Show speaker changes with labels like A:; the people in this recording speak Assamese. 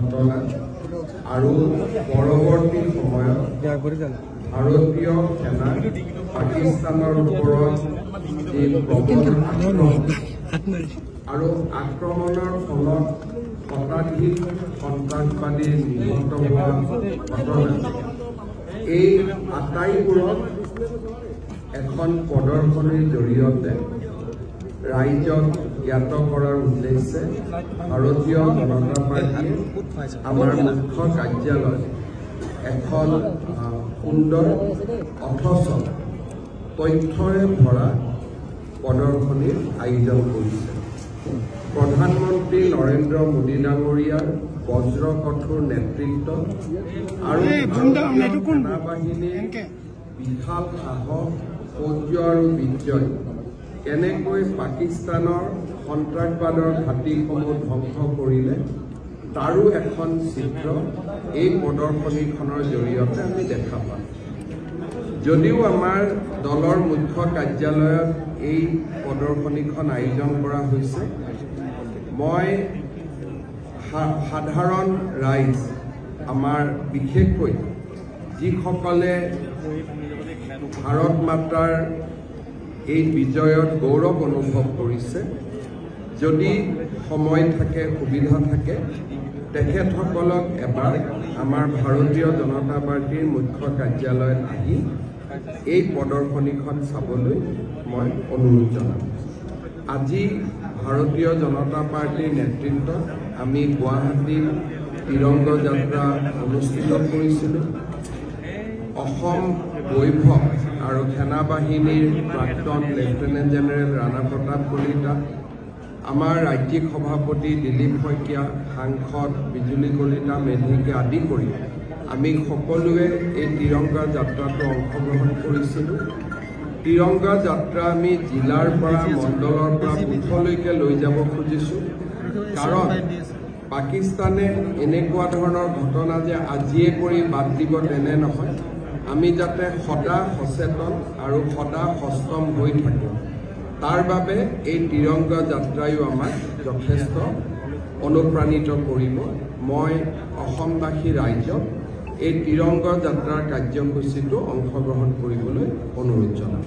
A: ঘটনা আৰু পৰৱৰ্তী সময়ত ভাৰতীয় সেনা পাকিস্তানৰ ওপৰত যি আৰু আক্ৰমণৰ ফলত শতাধিক সন্ত্ৰাসবাদী নিহত হোৱা ঘটনা এই আটাইবোৰক এখন প্ৰদৰ্শনীৰ জৰিয়তে ৰাইজক জ্ঞাত কৰাৰ উদ্দেশ্যে ভাৰতীয় জনতা পাৰ্টীয়ে আমাৰ মুখ্য কাৰ্যালয় এখন সুন্দৰ অথচ তথ্যৰে ভৰা প্ৰদৰ্শনীৰ আয়োজন কৰিছে। প্ৰধানমন্ত্ৰী নৰেন্দ্ৰ মোদী ডাঙৰীয়াৰ বজ্ৰ কঠোৰ নেতৃত্ব আৰু সেনাবাহিনীৰ বিশাল সাহস শৌৰ্য আৰু বিজয় কেনেকৈ পাকিস্তানৰ সন্ত্ৰাসবাদৰ ঘাটিসমূহ ধ্বংস কৰিলে তাৰো এখন চিত্ৰ এই প্ৰদৰ্শনীখনৰ জৰিয়তে আমি দেখা পাম। যদিও আমাৰ দলৰ মুখ্য কাৰ্যালয়ত এই প্ৰদৰ্শনীখন আয়োজন কৰা হৈছে, মই সাধাৰণ ৰাইজ আমাৰ বিশেষকৈ যিসকলে ভাৰত মাতাৰ এই বিজয়ত গৌৰৱ অনুভৱ কৰিছে, যদি সময় থাকে সুবিধা থাকে তেখেতসকলক এবাৰ আমাৰ ভাৰতীয় জনতা পাৰ্টীৰ মুখ্য কাৰ্যালয়ত আহি এই প্ৰদৰ্শনীখন চাবলৈ মই অনুৰোধ জনাম। আজি ভাৰতীয় জনতা পাৰ্টীৰ নেতৃত্বত আমি গুৱাহাটীত তিৰংগ যাত্ৰা অনুষ্ঠিত কৰিছিলোঁ। অসম বৈভৱ আৰু সেনাবাহিনীৰ প্ৰাক্তন লেফটেনেণ্ট জেনেৰেল ৰাণা প্ৰতাপ কলিতা, আমাৰ ৰাজ্যিক সভাপতি দিলীপ শইকীয়া, সাংসদ বিজুলী কলিতা মেধিকে আদি কৰি আমি সকলোৱে এই তিৰংগা যাত্ৰাটো অংশগ্ৰহণ কৰিছিলোঁ। তিৰংগা যাত্ৰা আমি জিলাৰ পৰা মণ্ডলৰ পৰা বুথলৈকে লৈ যাব খুজিছোঁ, কাৰণ পাকিস্তানে এনেকুৱা ধৰণৰ ঘটনা যে আজিয়ে কৰি বাদ দিব তেনে নহয়। আমি যাতে সদা সচেতন আৰু সদা সষ্টম হৈ থাকোঁ, তাৰ বাবে এই তিৰংগা যাত্ৰায়ো আমাক যথেষ্ট অনুপ্ৰাণিত কৰিব। মই অসমবাসী ৰাইজক এই তিৰংগা যাত্ৰাৰ কাৰ্যসূচীটো অংশগ্ৰহণ কৰিবলৈ অনুৰোধ জনাম।